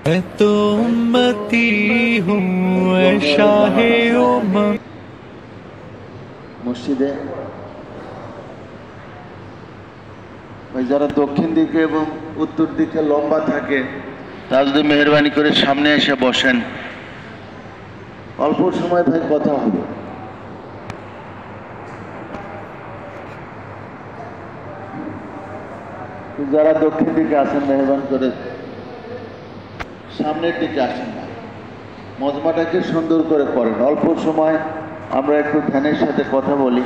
मैं तो उम्मती हूँ शाहे उम्मत। মসজিদে ওই যারা দক্ষিণ দিকে এবং উত্তর দিকে লম্বা থাকে তারা যদি মেহেরবানি করে সামনে এসে বসেন, অল্প সময় ভাই কথা হবে। যারা দক্ষিণ দিকে আসেন মেহেরবানি করে সামনের দিকে আসেন না, মজমাটাকে সুন্দর করে করেন। অল্প সময় আমরা একটু ধ্যানের সাথে কথা বলি।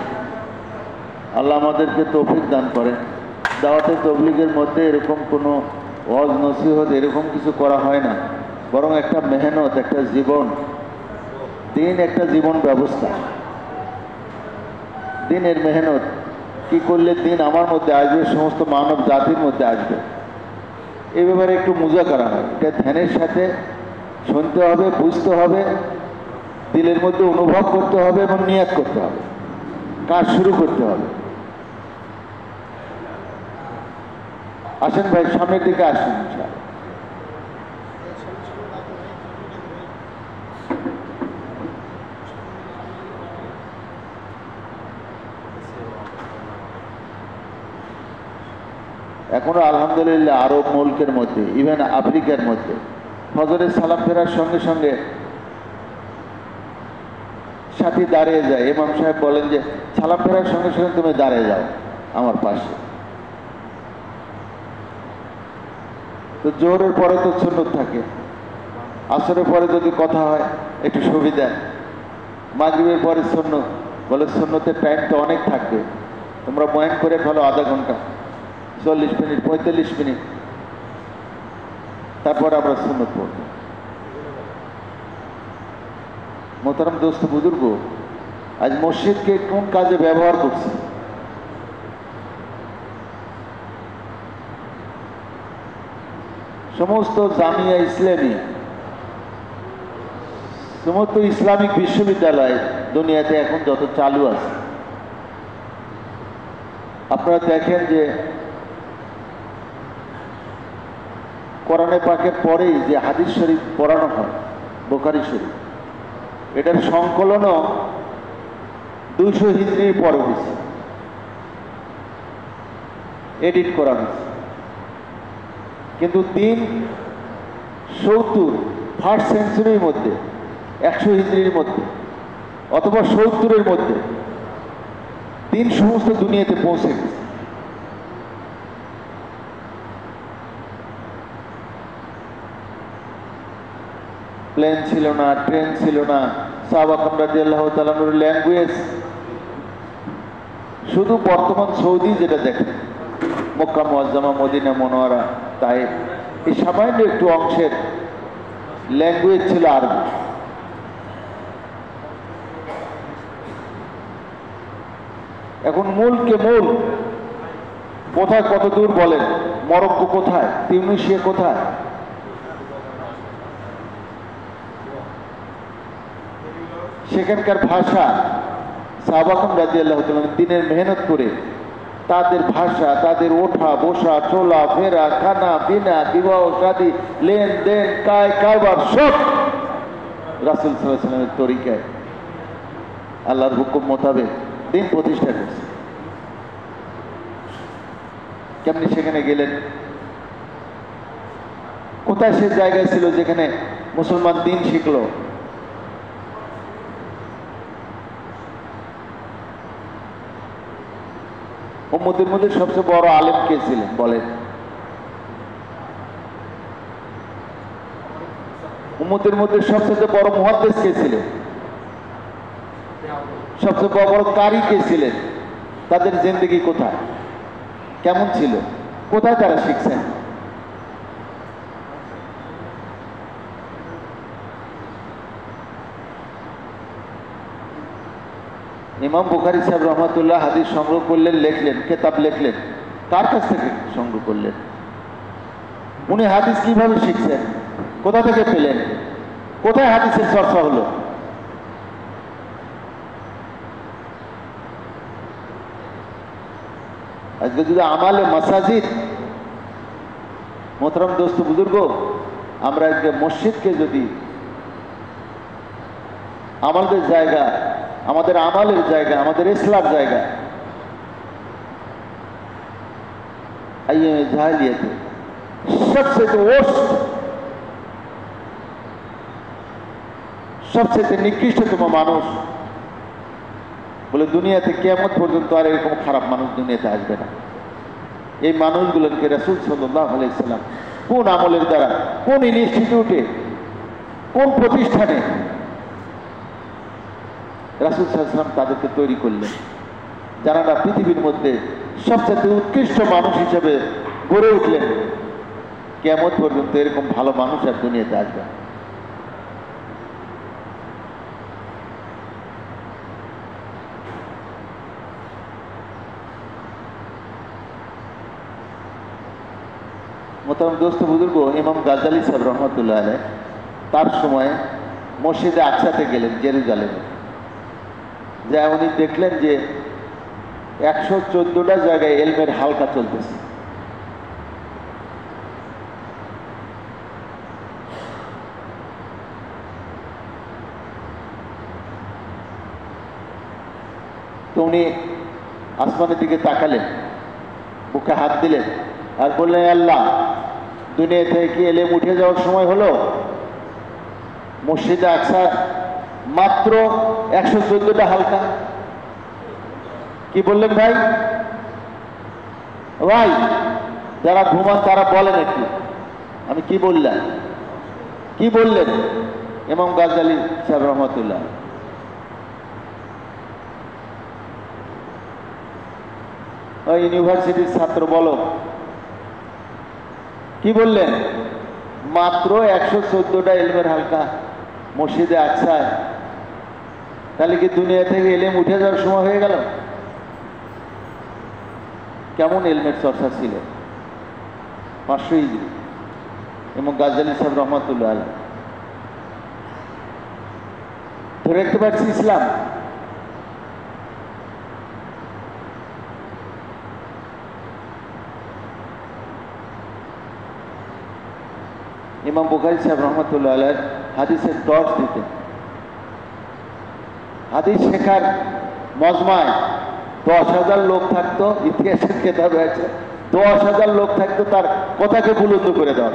আল্লাহ আমাদেরকে তৌফিক দান করেন। দাওয়াতে তবলিগের মধ্যে এরকম কোনো ওয়াজ নসিহত এরকম কিছু করা হয় না, বরং একটা মেহনত, একটা জীবন, দিন একটা জীবন ব্যবস্থা, দিনের মেহনত। কি করলে দিন আমার মধ্যে আসবে, সমস্ত মানব জাতির মধ্যে আসবে, এই ব্যাপারে একটু মুজাকারা হয়। এটা ধ্যানের সাথে শুনতে হবে, বুঝতে হবে, দিলের মধ্যে অনুভব করতে হবে এবং নিয়াত করতে হবে, কাজ শুরু করতে হবে। আসেন ভাই, সামনের দিকে আসেন। এখনো আলহামদুলিল্লাহ আরব মুলকের মধ্যে, ইভেন আফ্রিকার মধ্যে ফজরের সালাম ফেরার সঙ্গে সঙ্গে সাথী দাঁড়িয়ে যায়। ইমাম সাহেব বলেন যে সালাম ফেরার সঙ্গে সঙ্গে তুমি দাঁড়িয়ে যাও আমার পাশে। তো জোহরের পরে তো সুন্নত থাকে, আসরের পরে যদি কথা হয় একটু সুবিধা, মাগরিবের পরে সুন্নত, বলে সুন্নতের টাইম তো অনেক থাকবে, তোমরা বয়ান করে ফেলো আধা ঘন্টা, 40 মিনিট, 45 মিনিট, তারপর আমরা সুন্নত পড়ব। মোহতারাম দোস্ত বুজুর্গ, আজ মসজিদকে কোন কাজে ব্যবহার করছে? সমস্ত জামিয়া ইসলামী, সমস্ত ইসলামিক বিশ্ববিদ্যালয় দুনিয়াতে এখন যত চালু আছে, আপনারা দেখেন যে কোরআনে পাকের পরেই যে হাদিস শরীফ পড়ানো হয়, বুখারী শরীফ, এটার সংকলনও 200 হিজরির পরে হয়েছে, এডিট করা হয়েছে। কিন্তু দিন 1st সেঞ্চুরির মধ্যে, 100 হিজরির মধ্যে অথবা 70-এর মধ্যে দিন সমস্ত দুনিয়াতে পৌঁছে গেছে। প্লেন ছিল না, ট্রেন ছিল না, সাহাবা কেরাম রাদিয়াল্লাহু তাআলা আনহুর ল্যাঙ্গুয়েজ, শুধু বর্তমান সৌদি যেটা দেখেন, মক্কা মুআজ্জামা, মদিনা মুনাওয়ারা, তাইফ, এই সামান্য একটু অংশের ল্যাঙ্গুয়েজ ছিল আরবি। এখন মূলকে মূল কোথায়, কত দূর বলেন, মরক্কো কোথায়, তিউনিসিয়া কোথায়, সেখানকার ভাষা সাহাবা কেরাম রাদিয়াল্লাহু তাআলা দিনের মেহনত করে তাদের ভাষা, তাদের ওঠা বসা, চলা ফেরা, খানা পিনা, বিবাহ শাদী, লেনদেন, কারবার সব রাসূল সাল্লাল্লাহু আলাইহি ওয়াসাল্লামের তরিকায় আল্লাহর হুকুম মোতাবেক দিন প্রতিষ্ঠা করছে। কেমনি সেখানে গেলেন? কোথায় সে জায়গায় ছিল যেখানে মুসলমান দিন শিখলো? উম্মতের মধ্যে সবচেয়ে বড় আলেম কে ছিলেন বলেন? উম্মতের মধ্যে সবচেয়ে বড় মুহাদ্দিস কে ছিলেন? সবচেয়ে বড় কারি কে ছিলেন? তাদের জিন্দেগি কোথায়, কেমন ছিল, কোথায় তারা শিখছেন? ইমাম বুখারী সাহেব রহমাতুল্লাহ হাদিস সংগ্রহ করলেন, লিখলেন, কিতাব লিখলেন, কার কাছ থেকে সংগ্রহ করলেন? উনি হাদিস কিভাবে শিখছেন, কোথা থেকে পেলেন, কোথায় হাদিসের চর্চা হলো? আজকে যদি আমালে মাসাজিদ, মোহতারাম দোস্ত বুজুর্গ, আমরা একটা মসজিদকে যদি আমাদের জায়গা, আমাদের আমালের জায়গা, আমাদের ইসলার জায়গা আইএমএ জাহেলিয়াতে সবচেয়ে ওর্স্ট, সবচেয়ে নিকৃষ্টতম মানুষ বলে দুনিয়াতে কিয়ামত পর্যন্ত আর এরকম খারাপ মানুষ দুনিয়াতে আসবে না। এই মানুষগুলোকে রাসূল সাল্লাল্লাহু আলাইহি সাল্লাম কোন আমলের দ্বারা, কোন ইনস্টিটিউটে, কোন প্রতিষ্ঠানে রাসূল সাল্লাল্লাহু আলাইহি সাল্লাম তাদেরকে তৈরি করলেন, যারা না পৃথিবীর মধ্যে সবচেয়ে উৎকৃষ্ট মানুষ হিসেবে গড়ে উঠলেন। কিয়ামত পর্যন্ত এরকম ভালো মানুষ আর দুনিয়াতে আসবে না। মোহতারাম দোস্ত বুজুর্গ, ইমাম গাজ্জালী সাহেব রহমতুল্লাহ আলাইহ তার সময় মসজিদে আকসাতে গেলেন জেরুজালেমে, যা উনি দেখলেন যে 114টা জায়গায় এলমের হালকা চলতেছে। তো উনি আসমানের দিকে তাকালেন, বুকে হাত দিলেন আর বললেন, আল্লাহ, দুনিয়া থেকে কি এলেম উঠে যাওয়ার সময় হলো? মসজিদে আকসা মাত্র 114টা হালকা। কি বললেন ভাই? ভাই যারা ঘুমান তারা বলেন একটু আমি কি বললাম, কি বললেন? ইমাম গাজ্জালী সাহেব রহমতুল্লাহ। ওই ইউনিভার্সিটির ছাত্র বলো, কি বললেন? মাত্র 114টা এলমের হালকা মসজিদে আকসায়। তাহলে কি দুনিয়া থেকে এলেম উঠে যাওয়ার সময় হয়ে গেল? কেমন এলমের চর্চা ছিল 500 হিজরি এবং গাজ্জালী সাহেব রহমতুল্লাহ আলাইহ। ধরে রাখতে পারছি ইসলাম। ইমাম বুখারী সাহেব রহমতুল্লাহ আলাইহ হাদিসের 10 দিতেন। হাদিস শেখার মজমায় 10,000 লোক থাকতো, ইতিহাসের কেতাবে আছে 10,000 লোক থাকতো তার কথাকে বুলন্দ করে দেওয়া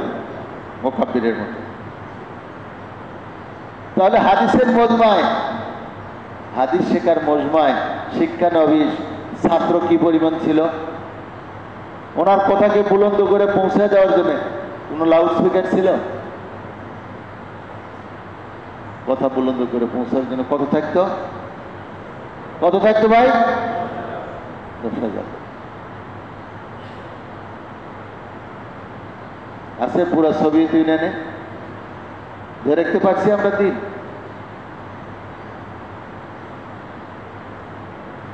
মুকাব্বিরের মতো। তাহলে হাদিসের মজমায়, হাদিস শেখার মজমায় শিক্ষানবিশ ছাত্র কি পরিমাণ ছিল? ওনার কথাকে বুলন্দ করে পৌঁছে দেওয়ার জন্য কোনো লাউড স্পিকার ছিল? কথা বুলন্দ করে পৌঁছার জন্য কত থাকতো? কত থাকতো ভাই? 10,000 আছে পুরা সোভিয়েত ইউনিয়নে। ধরে রাখতে পারছি আমরা দিন।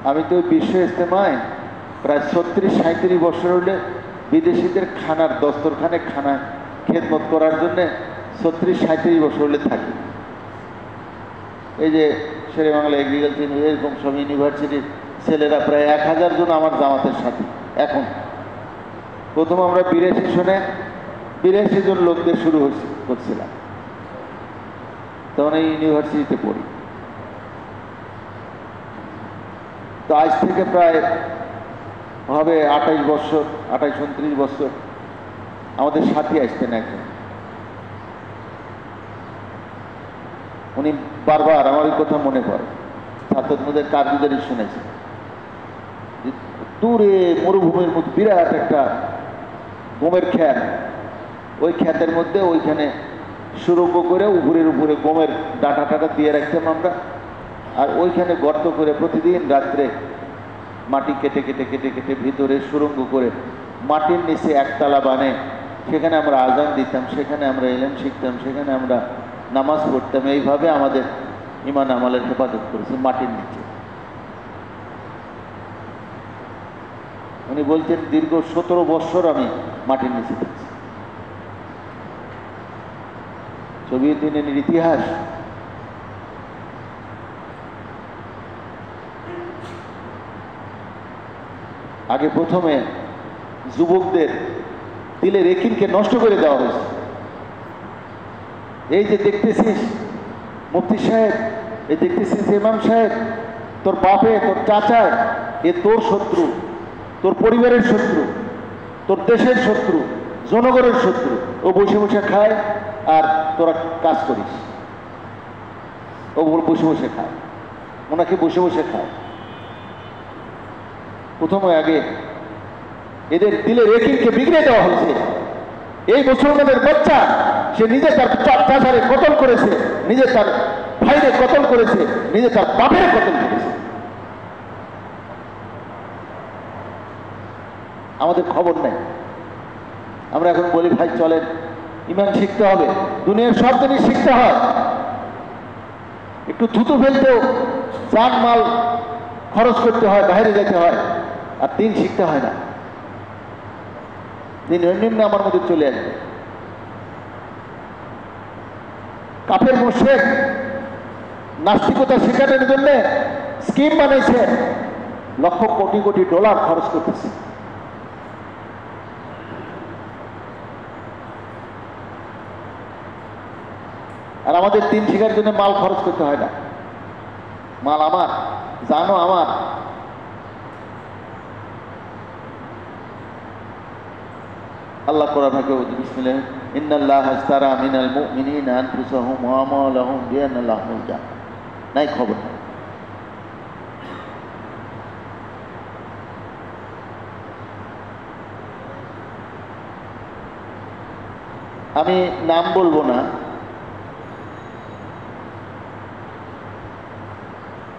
আমি তো বিশ্ব ইজতেমায় প্রায় 36-37 বছর হলে বিদেশিদের খানার দস্তরখানে খানা খেদমত করার জন্য 36-37 বছর হলে থাকি। এই যে শেরেবাংলা এগ্রিকালচার এরকম সব ইউনিভার্সিটির ছেলেরা প্রায় 1000 জন আমার জামাতের সাথে। এখন প্রথম আমরা 82 জন লোকদের শুরু করছিলাম, তখন এই ইউনিভার্সিটিতে পড়ি। তো আজ থেকে প্রায় হবে 28 বছর, 28-29 বছর আমাদের সাথী আসতেন একজন। উনি বারবার আমার এই কথা মনে পড়ে, ছাত্রদের কারগুজারি শুনেছে। দূরে মরুভূমির মধ্যে বিরাট একটা গমের খ্যাত, ওই খ্যাতের মধ্যে ওইখানে সুরঙ্গ করে উপরের উপরে গমের ডাটা টাটা দিয়ে রাখতাম আমরা, আর ওইখানে গর্ত করে প্রতিদিন রাত্রে মাটি কেটে কেটে কেটে কেটে ভিতরে সুরঙ্গ করে মাটির নিচে একতলা বানে, সেখানে আমরা আজান দিতাম, সেখানে আমরা ইলম শিখতাম, সেখানে আমরা নামাজ পড়তাম। এইভাবে আমাদের ইমান আমলের হেফাজত করেছে মাটির নিচে। উনি বলছেন দীর্ঘ 17 বছর আমি মাটির নিচে থাকছি। সোভিয়েত ইউনিয়নের ইতিহাস। আগে প্রথমে যুবকদের দিলের একিনকে নষ্ট করে দেওয়া হয়েছে। এই যে দেখতেছিস মুফতি সাহেব, এই দেখতেছিস ইমাম সাহেব, তোর বাপে তোর চাচায়, এ তোর শত্রু, তোর পরিবারের শত্রু, তোর দেশের শত্রু, জনগণের শত্রু। ও বসে বসে খায় আর তোরা কাজ করিস। ও বসে বসে খায়, ওনাকে বসে বসে খায়। প্রথমে আগে এদের দিলের একিনকে বিগড়ে দেওয়া হয়েছে। এই মুসলমানের বাচ্চা সে নিজে তার চাচারে কতল করেছে, নিজে তার ভাইরে কতল করেছে, নিজে তার বাপের কতল করেছে। আমাদের খবর নেই। আমরা এখন বলি ভাই চলেন ইমান শিখতে হবে, দুনিয়ার সব জিনিস শিখতে হয়। একটু থুতু ফেলতেও জান মাল খরচ করতে হয়, বাইরে যেতে হয়, আর দিন শিখতে হয় না। দিন এমনি আমার মধ্যে চলে আসবে। কাফের মুশরিক নাস্তিকতা শেখানোর জন্য স্কিম বানাইছে, লক্ষ কোটি কোটি ডলার খরচ করতেছে। আর আমাদের দিন শেখার জন্য মাল খরচ করতে হয় না। মাল আমার, জানো আমার। আল্লাহ কোরআন থেকে বিসমিল্লাহ, ইন্নাল্লাহা আশতারা মিনাল মুমিনিনা আনফুসাহুম ওয়া আমওয়ালাহুম বিআন্না লাহুমুল জান্নাহ। নাই খবর। আমি নাম বলবো না।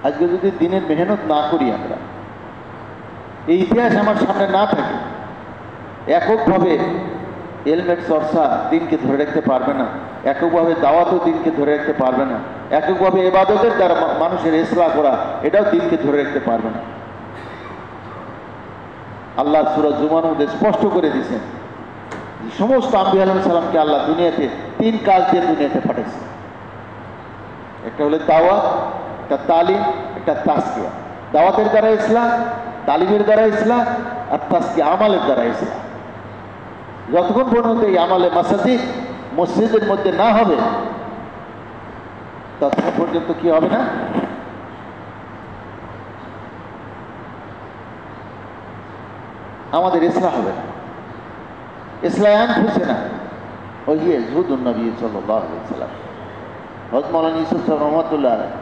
আজকে যদি দিনের মেহনত না করি, আমরা এই ইতিহাস আমার সামনে না থাকে, এককভাবে হেলমেট চর্চা দিনকে ধরে রাখতে পারবে না, এককভাবে দাওয়াতও দিনকে ধরে রাখতে পারবে না, এককভাবে ইবাদতের দ্বারা মানুষের ইসলাহ করা এটাও দিনকে ধরে রাখতে পারবে না। আল্লাহ সূরা জুমার মধ্যে স্পষ্ট করে দিয়েছেন, সমস্ত আম্বিয়া আলাইহিস সালামকে আল্লাহ দুনিয়াতে তিন কাজ দিয়ে দুনিয়াতে পাঠাইছে। একটা হলো দাওয়াত, একটা তালিম, একটা তাসকিয়া। দাওয়াতের দ্বারা ইসলাম, তালিমের দ্বারা ইসলাম, আর তাসকিয়া আমালের দ্বারা ইসলাম। যতক্ষণ পর্যন্ত এই আমালে মাসাজিদ মসজিদের মধ্যে না হবে, ততক্ষণ পর্যন্ত কি হবে না? আমাদের ইসলাম হবে না। ইসলাম খুঁজছে না। ওই জুহুদুন নবী সাল্লাল্লাহু আলাইহি ওয়াসাল্লাম, হযরত মাওলানা ইউসুফ সাহেব রহমাতুল্লাহ আলাইহি,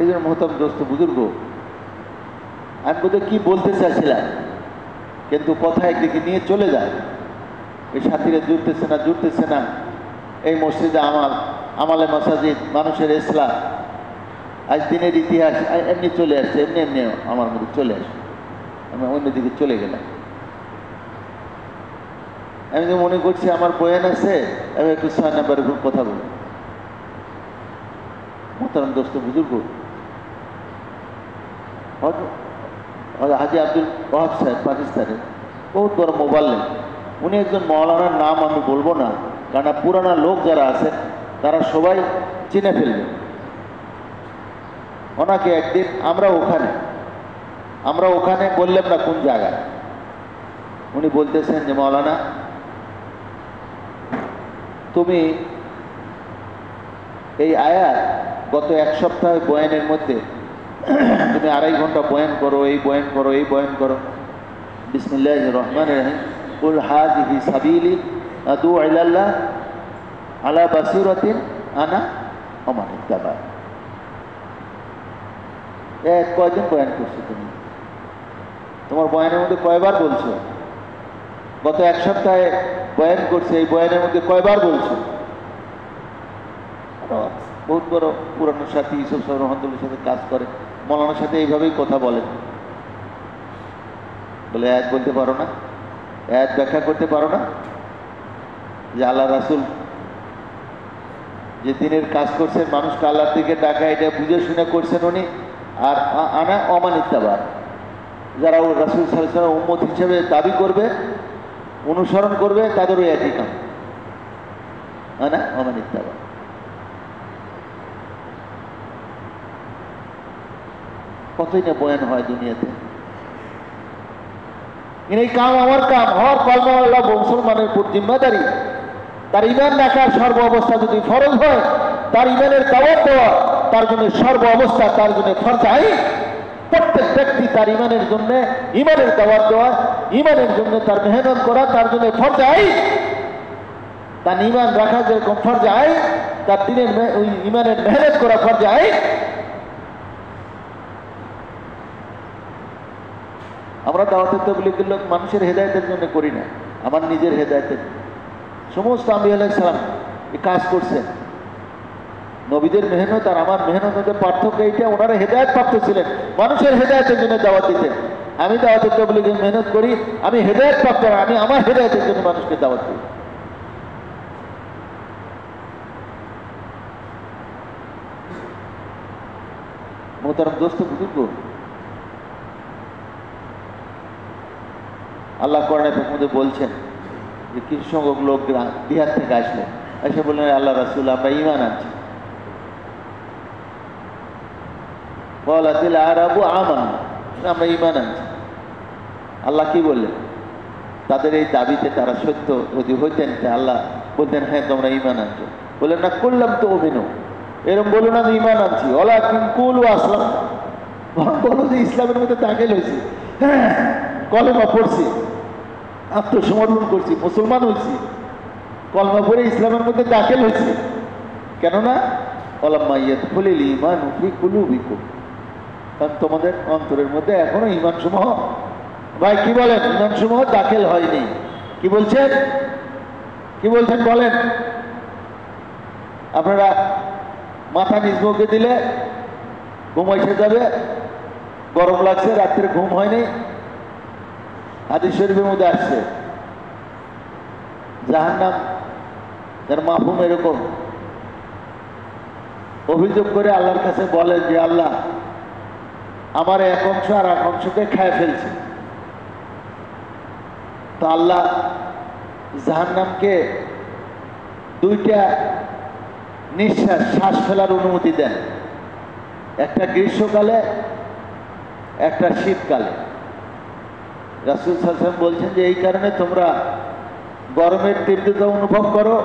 এই জন্য মোহতারাম দোস্ত বুজুর্গ, আমি বোধহয় কি বলতে চাইছিলাম, কিন্তু কথা একদিকে নিয়ে চলে যায়। এই সাথীরা জুড়তেছে না। এই মসজিদে আমালে মাসাজিদ, মানুষের ইসলাম, আজ দিনের ইতিহাস এমনি চলে আসছে, এমনি আমার মধ্যে চলে আসছে। আমি অন্যদিকে চলে গেলাম। আমি তো মনে করছি আমার বয়ান আছে, আমি একটু 6 নম্বরের গ্রুপ কথা বলি। মোহতারাম দোস্ত বুজুর্গ, হাজি আব্দুল ওয়াহাব সাহেব পাকিস্তানের বহুত বড় মোবাল্লিগ, উনি একজন মৌলানার নাম আমি বলবো না, কারণ পুরানা লোক যারা আছে তারা সবাই চিনে ফেলবে। ওনাকে একদিন আমরা ওখানে বললাম না কোন জায়গায়, উনি বলতেছেন যে মৌলানা তুমি এই আয়াত গত 1 সপ্তাহ বয়ানের মধ্যে তুমি 2.5 ঘন্টা বয়ান করো, এই বয়ান করো, এই বয়ান করো। বিসমিল্লাহির রহমানির রহিম, কুল হাযিহি সাবিলি আদউ ইলাল্লাহ আলা বাসিরাতিন আনা ওয়া মান ইত্তাবা'আনি। কয়দিন বয়ান করছো তুমি? তোমার বয়ানের মধ্যে কয়বার বলছো? গত 1 সপ্তাহে বয়ান করছে, এই বয়ানের মধ্যে কয়বার বলছো? বহুত বড় পুরানো সাথী ইউসুফ সাহেব রহমাতুল্লাহর সাথে কাজ করে, মৌলানার সাথে এইভাবেই কথা বলেন। বলে আয়াত বলতে পারো না? আয়াত ব্যাখ্যা করতে পারো না? যে আল্লাহ রাসূল যে দিনের কাজ করছেন, মানুষকে আল্লাহর দিকে ডাকা, এটা বুঝে শুনে করছেন উনি। আর আনা ওমান ইত্তাবা', যারা ও রাসূল সাল্লাল্লাহু আলাইহি ওয়াসাল্লাম উম্মত হিসেবে দাবি করবে, অনুসরণ করবে, তাদেরও একই কাম, আনা ওমান ইত্তাবা'। কতই না বয়ান হয় দুনিয়াতে। এই কাম আমার কাম, হওয়ার কলমাওয়ালা মুসলমানের উপর জিম্মাদারি। তার ইমান রাখার সর্ব অবস্থা যদি ফরজ হয়, তার ইমানের দাওয়াত দেওয়া তার জন্য সর্ব অবস্থা, তার জন্য ফরজ আইন। প্রত্যেক ব্যক্তি তার ইমানের জন্য ইমানের দাওয়াত দেওয়া, ইমানের জন্য তার মেহনত করা তার জন্য ফরজ আইন। তার ইমান রাখা যেরকম ফরজ আইন, তার দিনের ওই ইমানের মেহনত করা ফরজ আইন। আমরা দাওয়াতের তাবলীগের লোক মানুষের হেদায়েতের জন্য করি না, আমার নিজের হেদায়েতের। সমস্ত আম্বিয়া আলাইহিস সালাম এই কাজ করছেন। নবীদের মেহনত আর আমার মেহনত মধ্যে পার্থক্য এইটা, ওনারা হেদায়েত প্রাপ্ত ছিলেন, মানুষের হেদায়েতের জন্য দাওয়াত দিতেন। আমি দাওয়াতের তাবলীগের মেহনত করি, আমি হেদায়েত প্রাপ্ত, আমি আমার হেদায়েতের জন্য মানুষকে দাওয়াত দিই। মোহতারাম দোস্ত বুজুর্গ, আল্লাহ কোরআনে মধ্যে বলছেন যে কিছু সংখ্যক লোক বিহার থেকে আসলে এসে বললেন, আল্লাহ রাসূল আমরা ঈমান আনছি। ক্বালাতিল আরাবু আমান্না, আমরা ঈমান আনছি। আল্লাহ কি বললেন? তাদের এই দাবিতে তারা সত্য যদি হইতেন, আল্লাহ বলতেন হ্যাঁ তোমরা ঈমান আনছো। বললেন না, কুল্লাম তুমিনু, এরকম বলো না যে ঈমান আনছি, ওয়ালাকিন কুলু আসলাম, বলো যে ইসলামের মধ্যে দাখিল হয়েছি, হ্যাঁ কলেমা পড়ছি, আত্মসমর্পণ করছি, মুসলমান হয়েছি, কলমা পড়ে ইসলামের মধ্যে দাখিল হয়েছি। কেননা ওয়ালাম্মা ইয়াদখুলিল ঈমানু ফি কুলুবিকুম, কারণ তোমাদের অন্তরের মধ্যে এখনো ঈমান সমূহ, ভাই কি বলেন, ঈমান সমূহ দাখিল হয়নি। কি বলছেন, কি বলছেন বলেন? আপনারা মাথা নিজ মুখে দিলে ঘুম এসে যাবে, গরম লাগছে, রাত্রে ঘুম হয়নি। হাদিস শরীফের মধ্যে আসছে জাহান্নাম যার মাফহুম এরকম অভিযোগ করে আল্লাহর কাছে বলে যে আল্লাহ আমার এক অংশ আর এক অংশকে খেয়ে ফেলছে। তো আল্লাহ জাহান্নামকে দুইটা নিঃশ্বাস, শ্বাস ফেলার অনুমতি দেন, একটা গ্রীষ্মকালে একটা শীতকালে। রাসূল সাল্লাল্লাহু আলাইহি ওয়াসাল্লাম বলছেন যে এই কারণে তোমরা গরমের তীব্রতা অনুভব করো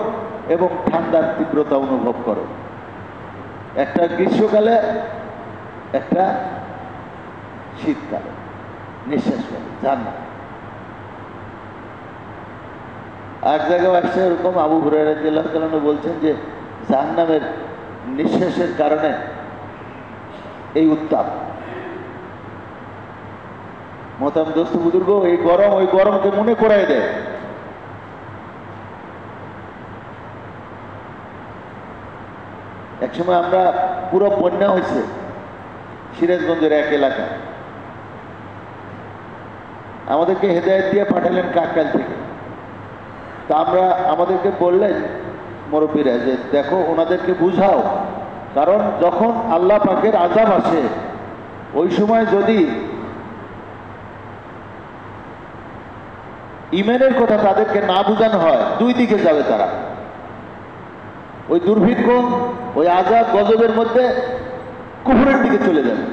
এবং ঠান্ডার তীব্রতা অনুভব করো, একটা গ্রীষ্মকালে একটা শীতকালে নিঃশ্বাস ফেলে জান্নাত। এক জায়গায় আসছে এরকম, আবু হুরায়রা রাদিয়াল্লাহু তাআলা আনহু বলছেন যে জাহান্নামের নিঃশ্বাসের কারণে এই উত্তাপ। মোহতারাম দোস্ত বুজুর্গ, এই গরম ওই গরমকে মনে করাই দেয়। একসময় আমরা পুরো বন্যা হয়েছে সিরাজগঞ্জের এক এলাকা, আমাদেরকে হেদায়েত দিয়ে পাঠালেন কাকরাইল থেকে। তা আমরা আমাদেরকে বললেন মুরব্বীরা যে দেখো ওনাদেরকে বুঝাও, কারণ যখন আল্লাহ পাকের আযাব আসে ওই সময় যদি ঈমানের কথা তাদেরকে না বুঝানো হয়, দুই দিকে যাবে তারা। ওই দুর্ভিক্ষ, ওই আযাব গজবের মধ্যে কুফরের দিকে চলে যাবে।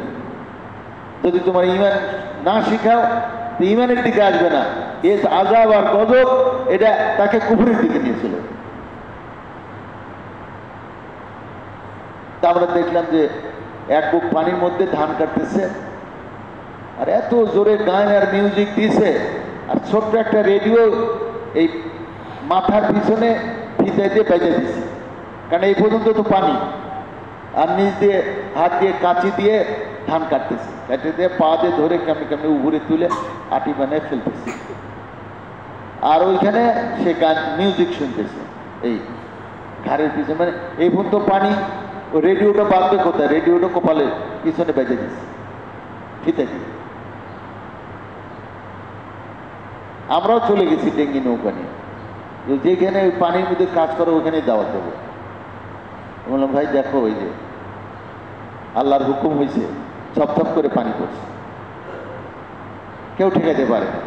যদি তোমার ঈমান না শিখাও তো ঈমানের দিকে আসবে না, এই আযাব আর গজব এটা তাকে কুফরের দিকে নিয়ে চলে। তা আমরা দেখলাম যে এক বুক পানির মধ্যে ধান কাটতেছে, আর এত জোরে গান আর মিউজিক দিয়েছে, আর ছোট্ট একটা রেডিও এই মাথার পিছনে ফিতাই দিয়ে বেজে দিছে, কারণ এই পর্যন্ত তো পানি, আর নিচ দিয়ে হাত দিয়ে কাঁচি দিয়ে ধান কাটতেছে, কাটে দিয়ে পা দিয়ে ধরে কেমনি কেমনি উপরে তুলে আটি বানিয়ে ফেলতেছে, আর ওইখানে সে গান মিউজিক শুনতেছে এই ঘাড়ের পিছনে। মানে এই পর্যন্ত পানি, ওই রেডিওটা বাঁধবে কোথায়? রেডিওটা কপালে পিছনে বেজে দিচ্ছে ফিতে দিয়ে। আমরাও চলে গেছি ডেঙ্গি নৌকা নিয়ে, যেখানে ওই পানির মধ্যে কাজ করে ওখানে দাওয়াত দেবো। বললাম ভাই দেখো ওই যে আল্লাহর হুকুম হয়েছে, ছপছপ করে পানি পড়ছে, কেউ ঠেকাতে পারে না।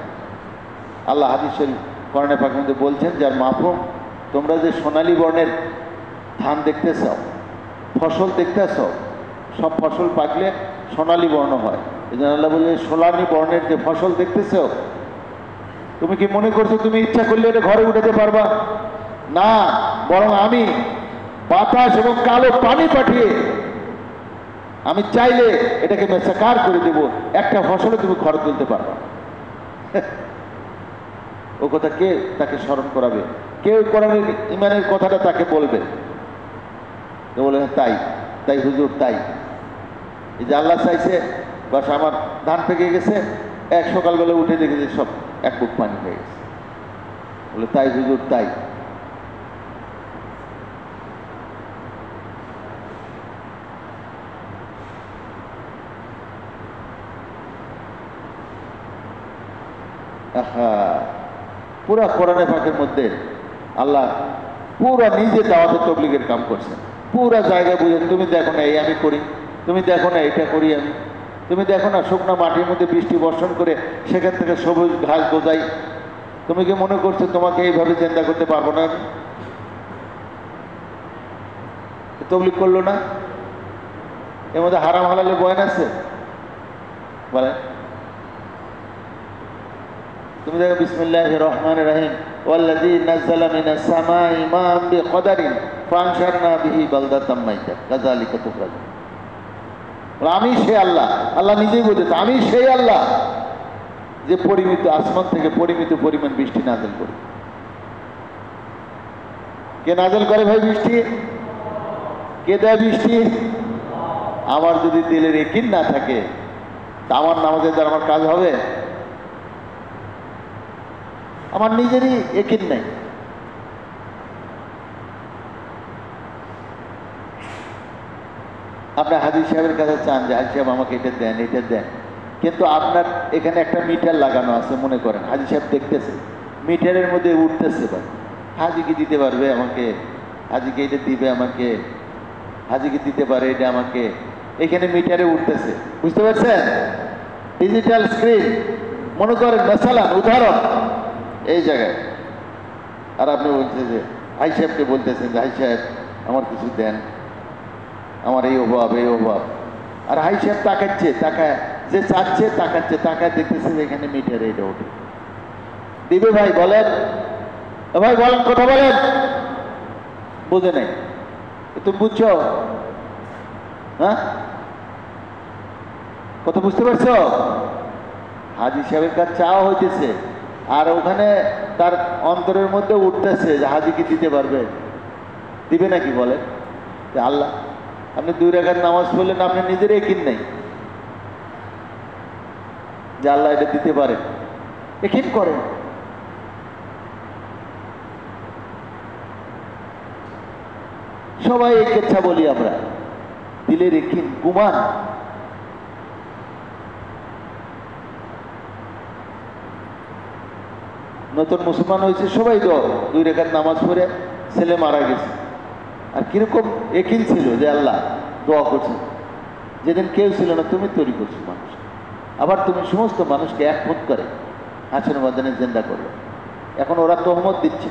আল্লাহ হাদিস শরীফ কোরআনে পাকের মধ্যে বলছেন যার মাফহুম, তোমরা যে সোনালী বর্ণের ধান দেখতেছ, ফসল দেখতেছ, সব ফসল পাকলে সোনালী বর্ণ হয়, এই জন্য আল্লাহ বললেন সোলানি বর্ণের যে ফসল দেখতেছ, তুমি কি মনে করছো তুমি ইচ্ছা করলে এটা ঘরে উঠাতে পারবা? না, বরং আমি বাতাস এবং কালো পানি পাঠিয়ে আমি চাইলে এটাকে মেসাকার করে দেব, একটা ফসলে তুমি ঘরে তুলতে পারবা। ও কথা কে তাকে স্মরণ করাবে? কেউ কোরআনের ইমানের কথাটা তাকে বলবে? বলে তাই তাই হুজুর তাই। এই যে আল্লাহ চাইছে, বাস আমার ধান পেকে গেছে, এক সকালবেলা উঠে দেখেছে সব এক বুক পানি হয়ে গেছে। বলে তাই হুজুর তাই। পুরা কোরআনে পাকের মধ্যে আল্লাহ পুরা নিজে দাওয়াতে তবলিগের কাম করছেন। পুরা জায়গা বুঝেন, তুমি দেখো না এই আমি করি, তুমি দেখো না এটা করি আমি, তুমি দেখো না শুকনো মাটির মধ্যে বৃষ্টি বর্ষণ করে সেখান থেকে সবুজ ঘাস গজাই, তুমি কি মনে করছো তোমাকে এইভাবে চিন্তা করতে পারবো না? তবলিগ করলো না? এর মধ্যে হারাম হালালে বয়ান আছে বলে? তুমি দেখো বিসমিল্লাহির রহমানির রহিম, ওয়াল্লাযী নাযালা মিনাস সামাই মাআন বিকদারিন ফাআনশারনা বিহি বালদাতাম মাইতা কাযালিকা তুখরাজুন। আমি সে আল্লাহ, আল্লাহ নিজেই বলেছে আমি সেই আল্লাহ যে পরিমিত আসমান থেকে পরিমিত পরিমাণ বৃষ্টি নাযিল করি। কে নাযিল করে ভাই বৃষ্টি? কে দেয় বৃষ্টি? আমার যদি দিলের ইয়াকিন না থাকে তা আমার নামাজের দ্বারা আমার কাজ হবে? আমার নিজেরই ইয়াকিন নাই। আপনি হাজী সাহেবের কাছে চান যে হাজী সাহেব আমাকে এটা দেন এটা দেন, কিন্তু আপনার এখানে একটা মিটার লাগানো আছে, মনে করেন হাজী সাহেব দেখতেছে মিটারের মধ্যে উঠতেছে, ভাই হাজী কি দিতে পারবে আমাকে, হাজীকে এটা দিবে আমাকে, হাজীকে দিতে পারে এটা আমাকে, এখানে মিটারে উঠতেছে, বুঝতে পারছেন? ডিজিটাল স্ক্রিন মনে করেন মেসালান উদাহরণ এই জায়গায়, আর আপনি বলছেন যে হাই সাহেবকে বলতেছেন যে হাই সাহেব আমার কিছু দেন, আমার এই অভাব এই অভাব, আর হাই সাহেব তাকাচ্ছে, তাকায় যে চাচ্ছে তাকাচ্ছে, তাকায় দেখতেছে যে এখানে মিটারে এটা ওঠে, দিবে ভাই বলেন? ভাই বলেন, কথা বলেন। বুঝে নেই, তুমি বুঝছো? হ্যাঁ, কথা বুঝতে পারছো? হাজী সাহেবের কাছে চাওয়া হইতেছে, আর ওখানে তার অন্তরের মধ্যে উঠতেছে যে হাজী কি দিতে পারবে, দিবে নাকি বলেন? আল্লাহ আপনি 2 রাকাত নামাজ পড়লেন, আপনি নিজের ইয়াকিন নেই যে আল্লাহ এটা দিতে পারেন, ইয়াকিন করেন। সবাই এক ইচ্ছা বলি আমরা, দিলের ইয়াকিন গুমান। নতুন মুসলমান হয়েছে সবাই তো 2 রাকাত নামাজ পড়ে ছেলে মারা গেছে, আর কিরকম ইয়াকিন ছিল যে আল্লাহ দোয়া করছে, যেদিন কেউ ছিল না তুমি তৈরি করছো মানুষ, আবার তুমি সমস্ত মানুষকে একমত করে হাসন বাদানে জিন্দা করবে। এখন ওরা তহমত দিচ্ছে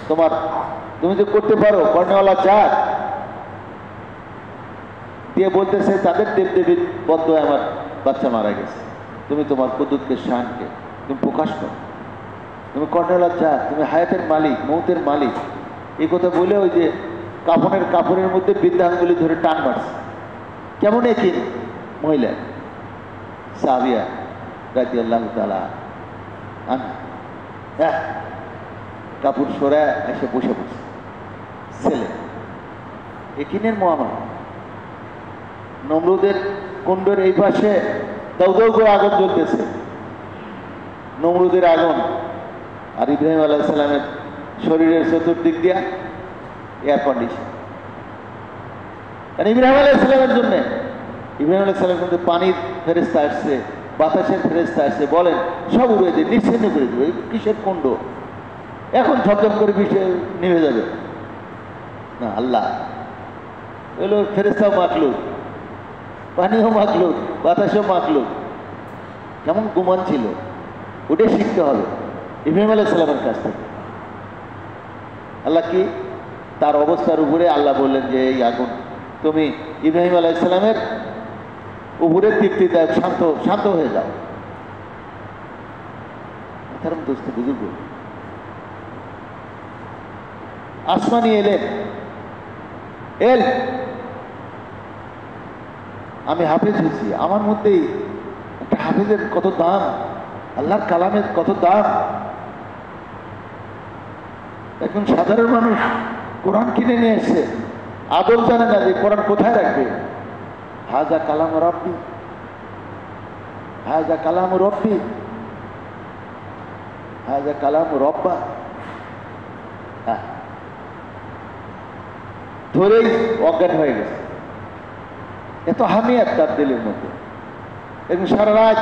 তোমার, তুমি যে করতে পারো কর্ণওয়ালা জাত দিয়ে বলতেছে তাদের দেবদেবীর বদদোয়ায় আমার বাচ্চা মারা গেছে, তুমি তোমার কুদরতকে শানকে তুমি প্রকাশ করো, তুমি কর্ণওয়ালা জাত, তুমি হায়াতের মালিক মৌতের মালিক, এই কথা বলে ওই যে কাপড়ের মধ্যে বিদ্যাঙ্গুলি ধরে টান মারছে। কেমন ইয়াকিন মহিলা সাবিয়া রাদিয়াল্লাহু তাআলা আনহা, কাপড় সরায় এসে বসে বসে ছেলে, ইয়াকিনের মুআমালা। নমরুদের কুণ্ডের এই পাশে দাউ দাউ করে আগুন জ্বলতেছে, নমরুদের আগুন, আর ইব্রাহিম আলাইহিস সালামের শরীরের চতুর্দিক দিয়া এয়ার কন্ডিশন। কারণ ইব্রাহিম আলাইহিস সালামের জন্য, ইব্রাহিম আলাইহিস সালামের মধ্যে পানির ফেরেশতা আসছে, বাতাসের ফেরেশতা আসছে, বলেন সব উড়ে দিয়ে নিশ্চিন্ন করে দেবে, কিসের কুণ্ড এখন ঝপঝপ করে বৃষ্টি নেমে যাবে না। আল্লাহ এলো ফেরেশতাও মাখলুক, পানিও মাখলুক, বাতাসও মাখলুক, কেমন গুমান ছিল ওটাই শিখতে হবে ইব্রাহিম আলাইহিস সালামের কাছ থেকে। আল্লাহ কি তার অবস্থার উপরে আল্লাহ বললেন যে এই আগুন তুমি ইব্রাহিম আলাইহিস সালামের উপরে তৃপ্তিদায়ক, শান্ত শান্ত হয়ে যাও। তার দোস্ত বুঝুক, আসমানি এলেন আমি হাফেজ হয়েছি, আমার মধ্যেই একটা হাফেজের কত দাম, আল্লাহর কালামের কত দাম। এখন সাধারণ মানুষ কোরআন কিনে নিয়ে এসে আদল জানে না যে কোরআন কোথায় রাখবে। হাজা কালাম রব্বি, হাজা কালাম রব্বি, হাজা কালাম রব্বা, ধরেই অজ্ঞান হয়ে গেছে। এত হামিয়াত তার দিলের মধ্যে। এবং সারা রাত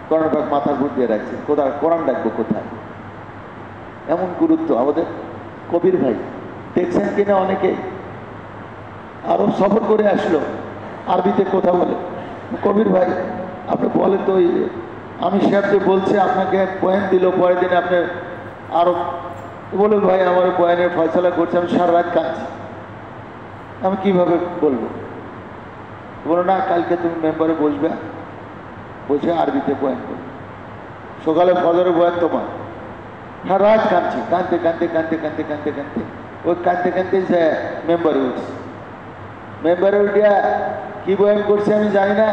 কোরআন পাক মাথা ঘুর দিয়ে রাখছে, কোথায় কোরআন ডাকবো কোথায়। এমন গুরুত্ব। আমাদের কবির ভাই দেখছেন কিনা, অনেকে আরব সফর করে আসলো, আরবিতে কথা বলে। কবির ভাই আপনি বলেন তো, ওই আমি সাহেব বলছে আপনাকে বয়ান দিল, পরের দিন আপনি আরব বলে ভাই আমার বয়ানের ফয়সলা করছে, আমি সারা রাত কাঁদছি, আমি কিভাবে বলবো। বলো না, কালকে তুমি মেম্বারে বসবে, বসে আরবিতে বয়ান করবে, সকালে ফজরে বয়ান তোমার। সারা রাত কাঁদছি, কাঁদতে কাঁদতে কাঁদতে কাঁদতে কাঁদতে কাঁদতে ওই কাঁদতে কাঁদতে সে মেম্বারে উঠছে। মেম্বারে উঠিয়া কি বয়ান করছে আমি জানি না,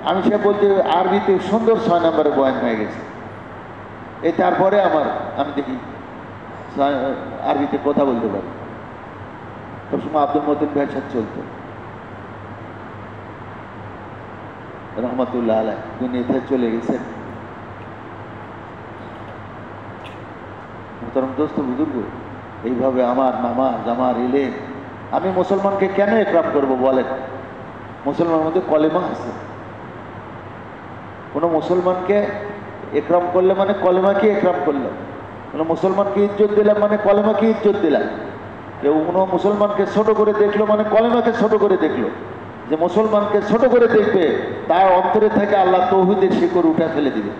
আমি সে বলতে আরবিতে সুন্দর 6 নম্বরে বয়ান হয়ে গেছে। এই তারপরে আমি দেখি আরবিতে কথা বলতে পারি। সবসময় আব্দুল মতিন ভাইয়ের সাথে চলতো, রহমতুল্লাহ আলাই, দুনিয়াতে চলে গেছেন। মোহতারাম দোস্ত বুজুর্গ, এইভাবে আমার নামাজ, আমার ইলম, আমি মুসলমানকে কেন একরাম করব বলেন? মুসলমানের মধ্যে কলেমা আছে। কোনো মুসলমানকে একরাম করলে মানে কলেমাকে একরাম করলাম, কোনো মুসলমানকে ইজ্জত দিলাম মানে কলেমাকে ইজ্জত দিলাম। কেউ কোনো মুসলমানকে ছোট করে দেখলো মানে কলেমাকে ছোট করে দেখলো। যে মুসলমানকে ছোট করে দেখবে তার অন্তরে থেকে আল্লাহ তৌহিদের শিকড় উঠে ফেলে দিবে।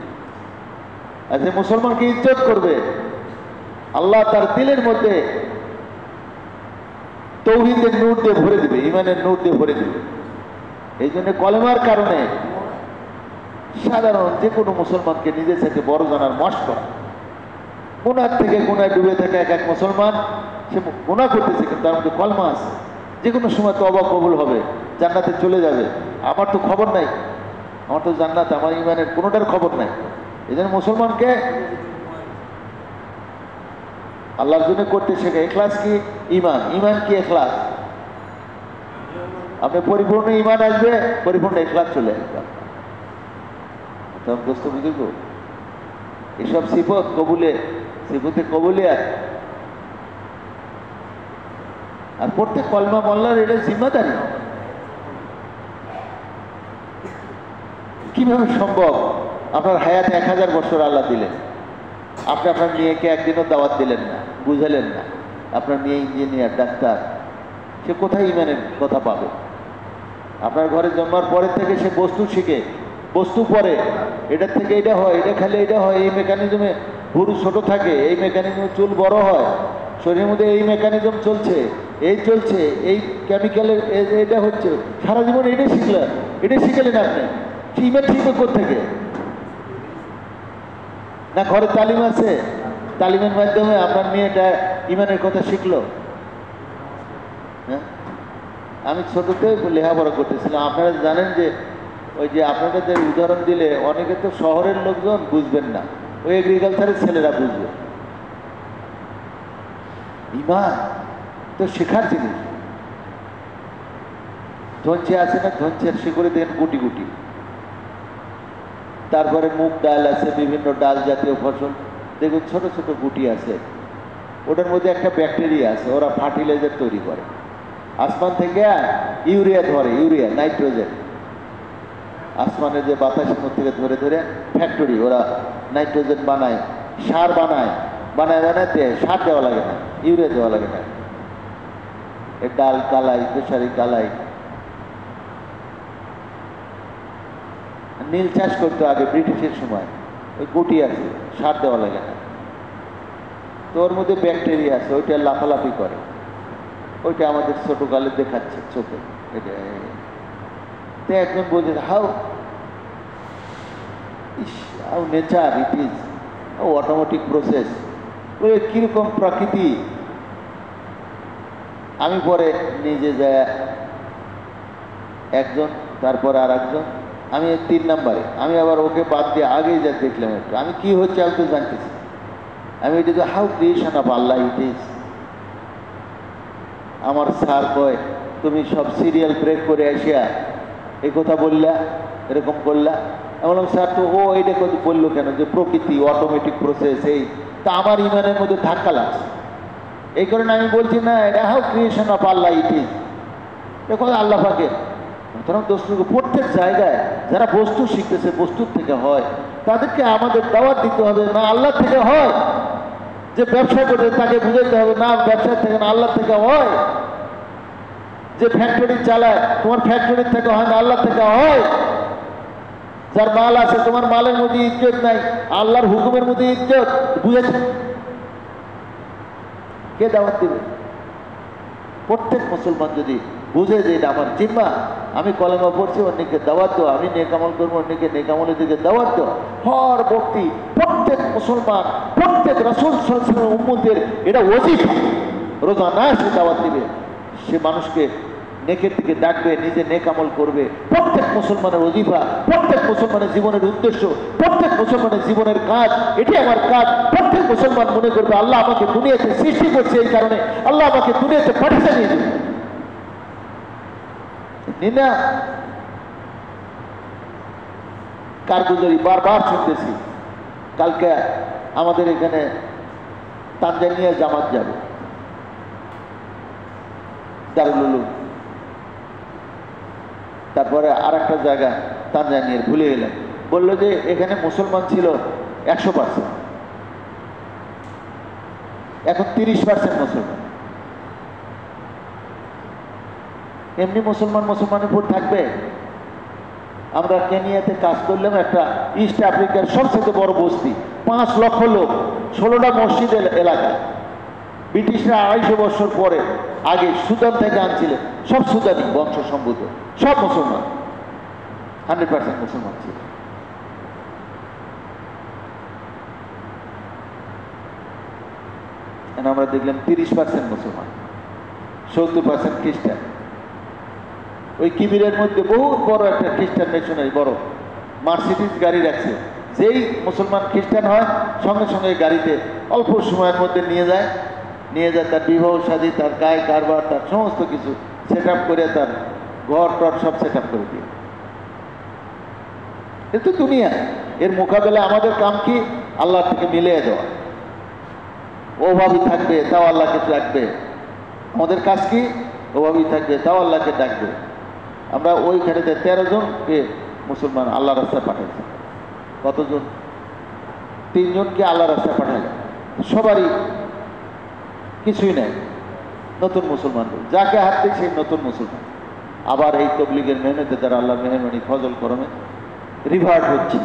আর যে মুসলমানকে ইজ্জত করবে আল্লাহ তার দিলের মধ্যে তৌহিদের নূর দিয়ে ভরে দিবে, ইমানের নূর দিয়ে ভরে দিবে। এই জন্য কলেমার কারণে সাধারণ যে কোনো মুসলমানকে নিজের সাথে বড় জানার মশ করা। গুনার থেকে গুনায় ডুবে থাকে এক এক মুসলমান, সে গুনাহ করতেছে কিন্তু তার মধ্যে কলমা আছে, যে কোনো সময় তওবা কবুল হবে, জান্নাতে চলে যাবে। আমার তো খবর নাই, আমার তো জান্নাত, আমার ইমানের কোনোটার খবর নাই। এই জন্য মুসলমানকে আল্লাহর জন্য করতে শেখে। ইখলাস কি? ইমান। ইমান কি? ইখলাস। আপনি পরিপূর্ণ ইমান আসবে, পরিপূর্ণ ইখলাস চলে আসবে। দোস্ত বুঝুক, এসব সিফত কবুলে, সিফতে কবুলিয়াত। আর প্রত্যেক কলমা মোল্লার এটা জিম্মাদারি। কিভাবে সম্ভব? আপনার হায়াতে 1000 বছর আল্লাহ দিলেন, আপনি আপনার মেয়েকে একদিনও দাওয়াত দিলেন না, বুঝালেন না। আপনার মেয়ে ইঞ্জিনিয়ার, ডাক্তার, সে কোথায় ইমানের কথা পাবে? আপনার ঘরে জন্মার পরের থেকে সে বস্তু শিখে, বস্তু পড়ে, এটার থেকে এটা হয়, এটা খেলে এটা হয়, এই মেকানিজমে ভুরু ছোট থাকে, এই মেকানিজমে চুল বড় হয়, শরীরের মধ্যে এই মেকানিজম চলছে, এই চলছে, এই কেমিক্যালের এটা হচ্ছে। সারা জীবন এটাই শিখলেন, এটাই শিখলেন আপনি। ইমান শিখবে কোত্থেকে? না ঘরে তালিম আছে, তালিমের মাধ্যমে আপনার মেয়েটা ইমানের কথা শিখলো। হ্যাঁ, আমি ছোটতে লেখাপড়া করতেছিলাম। আপনারা জানেন যে ওই যে আপনাদের উদাহরণ দিলে অনেকে তো শহরের লোকজন বুঝবেন না, ওই এগ্রিকালচারের ছেলেরা বুঝবে। ইমান তো শেখার জিনিস। ধনচে আছে না, ধনচের শিকড়ে দেখেন গুটি গুটি। তারপরে মুগ ডাল আছে, বিভিন্ন ডাল জাতীয় ফসল, দেখুন ছোট ছোট গুটি আছে। ওটার মধ্যে একটা ব্যাকটেরিয়া আছে, ওরা ফার্টিলাইজার তৈরি করে। আসমান থেকে ইউরিয়া ধরে, ইউরিয়া, নাইট্রোজেন। আসমানের যে বাতাসের মধ্যে থেকে ধরে ধরে ফ্যাক্টরি, ওরা নাইট্রোজেন বানায়, সার বানায়, বানায় বানাতে সার দেওয়া লাগে না, ইউরিয়া দেওয়া লাগে না। এ ডাল কালাই, খেসারি কালাই। নীল চাষ করতো আগে ব্রিটিশের সময়, ওই গুটি আছে, সার দেওয়া লাগে না। তো ওর মধ্যে ব্যাকটেরিয়া আছে, ওইটা লাফালাফি করে। ওইটা আমাদের ছোটকালে দেখাচ্ছে চোখে। এটা তো একজন বলছে how how nature it is automatic process, কীরকম প্রকৃতি। আমি পরে নিজে যায় একজন, তারপর আর একজন, আমি 3 নম্বরে, আমি আবার ওকে বাদ দিয়ে আগেই যা দেখলাম একটু, আমি কি হচ্ছে আমি তো জানতেছি। আমি এটা তো how creation of Allah it is. আমার স্যার কয় তুমি সব সিরিয়াল ব্রেক করে আসিয়া এই কথা বললা, এরকম করলা। আমি বললাম স্যার তো ও এইটা বললো কেন যে প্রকৃতি অটোমেটিক প্রসেস, এই তা আমার ইমানের মধ্যে ধাক্কা লাগছে। এই কারণে আমি বলছি না এটা how creation of Allah it is, দেখুন আল্লাহ পাকের। সুতরাং দোস্তকে প্রত্যেক জায়গায় যারা বস্তু শিখতেছে বস্তুর থেকে হয়, তাদেরকে আমাদের দাওয়াত দিতে হবে, না আল্লাহ থেকে হয়। যে ব্যবসা করে তাকে বুঝাইতে হবে না ব্যবসা থেকে না আল্লাহ থেকে হয়। যে ফ্যাক্টরি চালায় তোমার ফ্যাক্টরির থেকে হয় না আল্লাহ থেকে হয়। যার মাল আছে তোমার মালের মধ্যে ইজ্জত নাই, আল্লাহর হুকুমের মধ্যে ইজ্জত, বুঝেছে? কে দাওয়াত দিবে? প্রত্যেক মুসলমান যদি বুঝে যে এটা আমার জিম্মা, আমি কলেমা পড়ছি অন্যকে দাওয়াত দেওয়া, আমি নেকামল করবো অন্যকে নেকামলের দিকে দাওয়াত দেওয়া, হর ব্যক্তি প্রত্যেক মুসলমান প্রত্যেক রাসূল সাল্লাল্লাহু আলাইহি ওয়াসাল্লাম উম্মতের এটা ওয়াজিফা। রোজা না সে দাওয়াত দিবে, সে মানুষকে নেকের দিকে ডাকবে, নিজে নেকামল করবে। প্রত্যেক মুসলমানের ওয়াজিফা, প্রত্যেক মুসলমানের জীবনের উদ্দেশ্য, প্রত্যেক মুসলমানের জীবনের কাজ, এটি আমার কাজ। প্রত্যেক মুসলমান মনে করবে আল্লাহ আমাকে দুনিয়াতে সৃষ্টি করছে, এই কারণে আল্লাহ আমাকে দুনিয়াতে পাঠিয়ে নিয়ে যাবে। নিনা কারগুজারি বারবার শুনতেছি। কালকে আমাদের এখানে তানজানিয়া জামাত যাবে, দারুল উলুম, তারপরে আর একটা জায়গা তানজানিয়ার ভুলে গেলাম। বললো যে এখানে মুসলমান ছিল 100%, এখন 30% মুসলমান। এমনি মুসলমানের উপর থাকবে? আমরা কেনিয়াতে কাজ করলাম, একটা ইস্ট আফ্রিকার সবচেয়ে বড় বস্তি, 5 লক্ষ লোক, 16টা মসজিদের এলাকা। ব্রিটিশরা 250 বছর পরে আগে সুদান থেকে আনছিলেন, সব সুদানি বংশ সম্ভূত, সব মুসলমান, 100% মুসলমান ছিল। আমরা দেখলাম 30% মুসলমান, 70% খ্রিস্টান। ওই কিবিরের মধ্যে বহুত বড় একটা খ্রিস্টান মিশনারি, বড় মার্সিডিজ গাড়ি রাখছে। যেই মুসলমান খ্রিস্টান হয় সঙ্গে সঙ্গে গাড়িতে অল্প সময়ের মধ্যে নিয়ে যায় তার বিবাহ শাদী, তার গায়ে কারবার, তার সমস্ত কিছু সেট আপ করে, তার ঘর টর সব সেট আপ করে দিয়ে। কিন্তু দুনিয়া, এর মোকাবেলায় আমাদের কাম কি? আল্লাহ থেকে মিলিয়ে দেওয়া। অভাবী থাকবে তাও আল্লাহকে ডাকবে। আমাদের কাজ কি? অভাবী থাকবে তাও আল্লাহকে ডাকবে। আমরা ওইখানেতে 13 জনকে মুসলমান আল্লাহ রাস্তায় পাঠাইছে। কতজন? 3 জনকে আল্লাহ রাস্তায় পাঠাইছে। সবারই কিছুই নাই, নতুন মুসলমান, যাকে হাত দিই সেই নতুন মুসলমান। আবার এই তবলিগের মেহনতে দ্বারা আল্লাহ মেহরবানি ফজল করমে রিভার্ট হচ্ছে।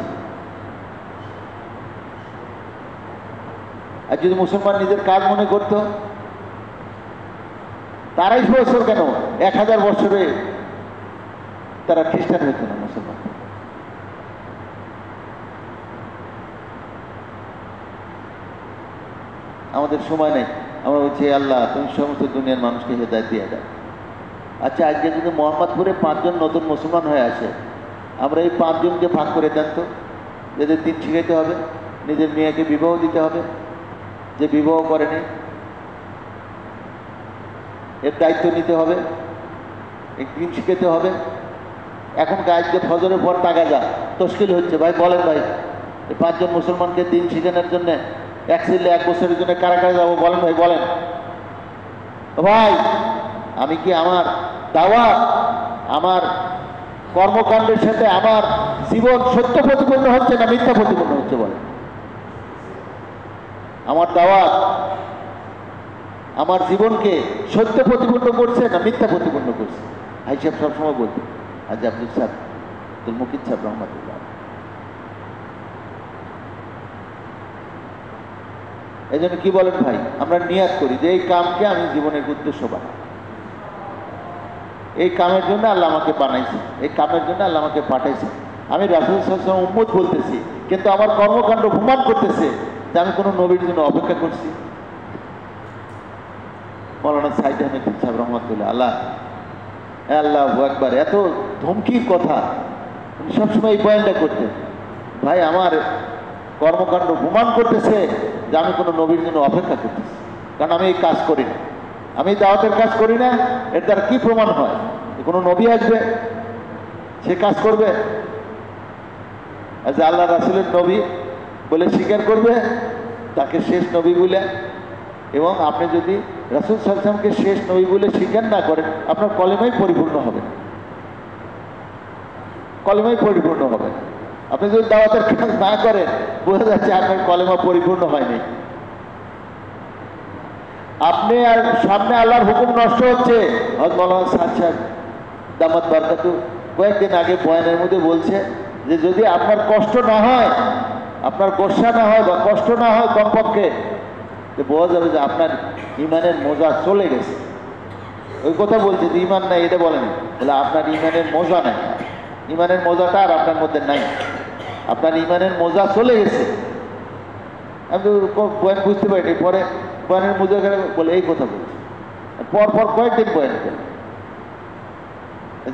আর যদি মুসলমান নিজের কাজ মনে করত, 250 বছর কেন 1000 বছরে তারা খ্রিস্টান হতো না, মুসলমান। আমাদের সময় নেই, আমরা বলছি আল্লাহ তুমি সমস্ত দুনিয়ার মানুষকে হেদায়েত দিয়ে দাও। আচ্ছা, আজকে যদি মোহাম্মদপুরে 5 জন নতুন মুসলমান হয়ে আসে, আমরা এই 5 জনকে ভাগ করে দেন তো, যাদের দিন শিখাইতে হবে, নিজের মেয়েকে বিবাহ দিতে হবে, যে বিবাহ করেনি এর দায়িত্ব নিতে হবে, দিন শিখাতে হবে। এখন আজকে ফজরের পর টাকা যা তশকিল হচ্ছে, ভাই বলেন ভাই এই 5 জন মুসলমানকে দিন শিখানোর জন্য এক ছেলে 1 বছরের জন্য কারা কারা যাবো বলেন ভাই, বলেন ভাই। আমি কি আমার দাওয়াত, আমার কর্মকাণ্ডের সাথে আমার জীবন সত্য প্রতিপন্ন হচ্ছে না মিথ্যা প্রতিপন্ন হচ্ছে? বলেন। আমার দাওয়াত আমার জীবনকে সত্য প্রতিপন্ন করছে না মিথ্যা প্রতিপন্ন করছে? ভাই সাহেব সবসময় বলতে, আজ আব্দুল সাহেব, আব্দুল মুকিদ সাহেব রহমাতুল্লাহ, এই জন্য কি বলেন ভাই, আমরা নিয়াত করি যে এই কামকে আমি জীবনের উদ্দেশ্য বানাই। এই কামের জন্য আল্লাহ আমাকে বানাইছে, এই কামের জন্য আল্লাহ আমাকে পাঠাইছে। আমি রাসূল সাল্লাল্লাহু আলাইহি ওয়াসাল্লাম উম্মত বলতেছি, কিন্তু আমার কর্মকাণ্ড প্রমাণ করতেছে যে আমি কোনো নবীর জন্য অপেক্ষা করছি। মাওলানা সাইদ আহমেদ সাহেব রহমাতুল্লাহ আল্লাহু আকবার, এত ধমকির কথা সবসময় এই বয়ানটা করতেন। ভাই আমার কর্মকাণ্ড প্রমাণ করতেছে যে আমি কোনো নবীর জন্য অপেক্ষা করতেছি, কারণ আমি এই কাজ করি না, আমি দাওয়াতের কাজ করি না। এর দ্বারা কি প্রমাণ হয়? কোনো নবী আসবে, সে কাজ করবে, যে আল্লাহ রাসূলের নবী বলে স্বীকার করবে, তাকে শেষ নবী বলে। এবং আপনি যদি রাসূল সাল্লাল্লাহু আলাইহি ওয়াসাল্লামকে শেষ নবী বলে স্বীকার না করেন, আপনার কলেমাই পরিপূর্ণ হবে না, কলেমাই পরিপূর্ণ হবে না। আপনি যদি দাওয়াতের কাজ না করেন, বোঝা যাচ্ছে আপনার কলেমা পরিপূর্ণ হয়নি। আপনি আর সামনে আল্লাহর হুকুম নষ্ট হচ্ছে। হযরত মাওলানা সাদ সাহেব দামাত বারকাতু কয়েকদিন আগে বয়ানের মধ্যে বলছে যে যদি আপনার কষ্ট না হয়, আপনার গোসা না হয় বা কষ্ট না হয়, কমপক্ষে বোঝা যাবে যে আপনার ইমানের মজা চলে গেছে। ওই কথা বলছে যে ইমান নাই, এটা বলেনি, বলে আপনার ইমানের মজা নাই, ইমানের মজাটা আর আপনার মধ্যে নাই, আপনার ইমানের মজা চলে গেছে। আমি তো বয়ান বুঝতে পারিনি, পরে বয়ানের মজা বলে এই কথা বলছে, পর কয়েকদিন বয়ান করে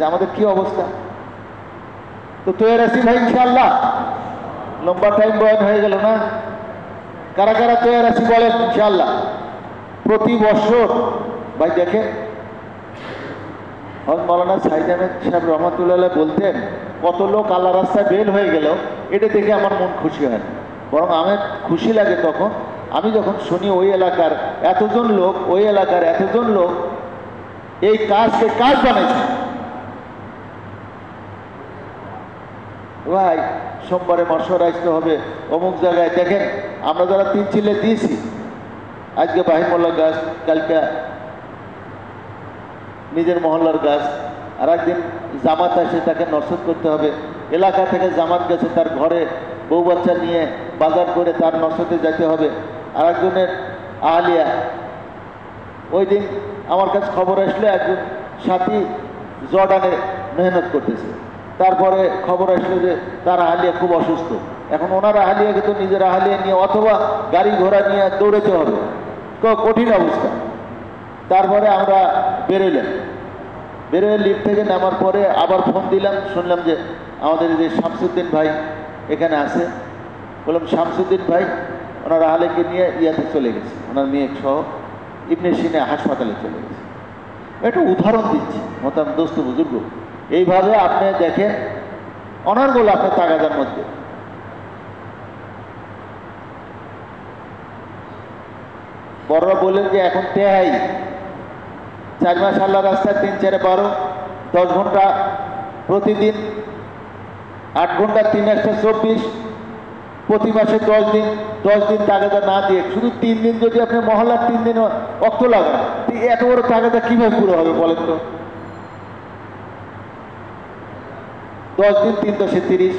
আমাদের কি অবস্থা। তো তৈরি আছি ভাই ইনশাআল্লাহ, লম্বা টাইম বয়ান হয়ে গেল না? কারা কারা তৈরি আছি বলেন ইনশাআল্লাহ। প্রতি বছর ভাই দেখেন, হযরত মাওলানা সাইদ আহমেদ সাহেব রহমাতুল্লাহ বলতেন, কত লোক আল্লাহ রাস্তায় বের হয়ে গেল, এটা দেখে আমার মন খুশি হয় না, বরং আমার খুশি লাগে তখন আমি যখন শুনি ওই এলাকার এতজন লোক, ওই এলাকার এতজন লোক এই কাজকে কাজ বানাইছে। ভাই সোমবারে মশওয়ারা আসতে হবে অমুক জায়গায়, দেখেন আমরা যারা 3 চিল্লে দিয়েছি, আজকে বাহিমুল্লাহ গাছ, কালকে নিজের মহল্লার গাছ, আর একদিন জামাত আসে তাকে নসরত করতে হবে, এলাকা থেকে জামাত গেছে তার ঘরে বউ বাচ্চা নিয়ে বাজার করে তার নসরতে যেতে হবে, আর একজনের আহলিয়া। ওই দিন আমার কাছে খবর আসলে একজন সাথী জর্ডানে মেহনত করতেছে, তারপরে খবর আসলো যে তার আহলিয়া খুব অসুস্থ। এখন ওনার আহলিয়াকে তো নিজের আহলিয়া নিয়ে অথবা গাড়ি ঘোড়া নিয়ে দৌড়াতে হবে, কঠিন অবস্থা। তারপরে আমরা বেরোয় লিফট থেকে নামার পরে আবার ফোন দিলাম, শুনলাম যে আমাদের যে শামসুদ্দিন ভাই এখানে আছে। বললাম শামসুদ্দিন ভাই ওনার আহলেকে নিয়ে ইয়াতে চলে গেছে, ওনার মেয়ে সহ ইবনে সিনা হাসপাতালে চলে গেছে। একটা উদাহরণ দিচ্ছি মোহতারাম দোস্ত বুজুর্গ, এইভাবে আপনি দেখেন অনর্গল আপনার তাগাদার মধ্যে। বড়রা বললেন যে এখন তেহাই 4 মাস আল্লাহ রাস্তায় 3 4 12 10 ঘন্টা প্রতিদিন, 8 ঘন্টা 3 1 24, প্রতি মাসে 10 দিন তাগাদা না দিয়ে শুধু 3 দিন যদি আপনি মহল্লার 3 দিন অক্ত লাগান, এত বড় তাগাদা কিভাবে পুরো হবে বলেন তো? 10 দিন 3 × 30,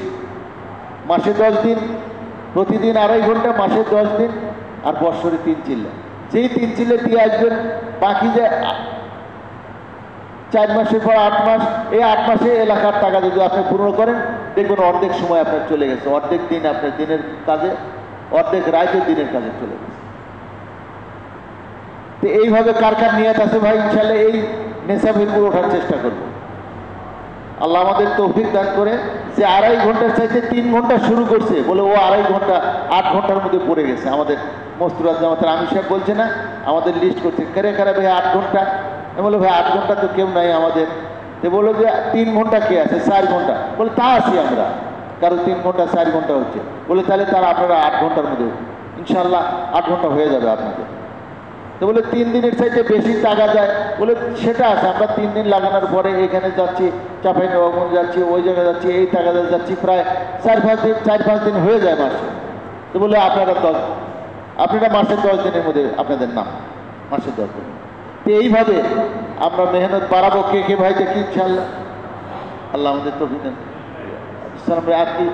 মাসে 10 দিন, প্রতিদিন 2.5 ঘন্টা, মাসে 10 দিন, আর বৎসরে 3 চিল্লা। সেই 3 চিল্লে দিয়ে আসবেন, বাকি যে 4 মাসের পর 8 মাস, এই 8 মাসে এলাকার টাকা যদি আপনি পূর্ণ করেন, দেখবেন অর্ধেক সময় আপনার চলে গেছে, অর্ধেক দিন আপনার দিনের কাজে, অর্ধেক রাতের দিনের কাজে চলে গেছে। তো এইভাবে কার নিয়ত আছে ভাই, ইনশাল্লাহ এই নেশাবের উপর ওঠার চেষ্টা করবো। আল্লাহ আমাদের তৌফিক দান করে। যে 2.5 ঘন্টার চাইতে 3 ঘন্টা শুরু করছে, বলে ও 2.5 ঘন্টা 8 ঘন্টার মধ্যে পড়ে গেছে। আমাদের মস্তুরাজ জামাতের আমির সাহেব বলছে না, আমাদের লিস্ট করছে, কারে ভাই 8 ঘন্টা। আমি বললো ভাই 8 ঘন্টা তো কেউ নাই আমাদের। তো বললো যে 3 ঘন্টা কে আছে, 4 ঘন্টা। বলে তা আছি আমরা, কারো 3 ঘন্টা 4 ঘন্টা হচ্ছে। বলে তাহলে তারা আপনারা 8 ঘন্টার মধ্যে ইনশাল্লাহ 8 ঘন্টা হয়ে যাবে আপনাদের। তো বলে 3 দিনের চাইতে বেশি টাকা যায়। বলে সেটা আছে, আমরা 3 দিন লাগানোর পরে এখানে যাচ্ছি, চাঁপাইনবাবগঞ্জ যাচ্ছি, ওই জায়গায় যাচ্ছি, এই টাকাতে যাচ্ছি, প্রায় 4-5 দিন হয়ে যায় মাসে। তো বলে আপনারা মাসে 10 দিনের মধ্যে আপনাদের নাম, মাসে 10 দিন। তো এইভাবে আমরা মেহনত বাড়াবো। কে ভাই দেখি ইনশাল্লাহ, আল্লাহ আমাদের তো আর কি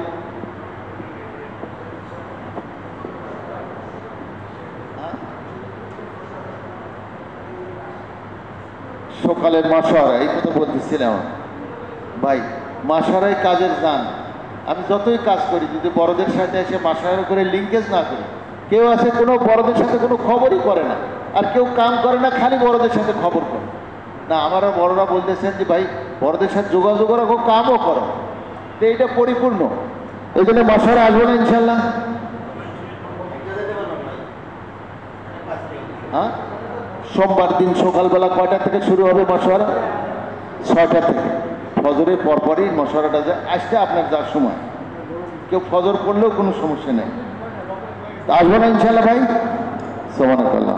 সকালের মাসারা এই কথা বলতেছিলাম ভাই, মাসারাই কাজের জান। আমি যতই কাজ করি যদি বড়দের সাথে এসে মাসারা করে লিঙ্কেজ না করি, কেউ আছে কোনো বড়দের সাথে কোনো খবরই করে না, আর কেউ কাম করে না, খালি বড়দের সাথে খবর করে না। আমারও বড়রা বলতেছেন যে ভাই বড়দের সাথে যোগাযোগ রাখো, কামও করো, তো এইটা পরিপূর্ণ। এই জন্য মাসারা আসবো না ইনশাল্লাহ। হ্যাঁ, সোমবার দিন সকালবেলা কয়টা থেকে শুরু হবে মশওয়ারা? 6টা থেকে। ফজরের পরপরই মশওয়ারাটা যায়, আসতে আপনার যার সময়, কেউ ফজর পড়লেও কোনো সমস্যা নেই। আসবো না ইনশাল্লাহ ভাই? সুবহানাল্লাহ।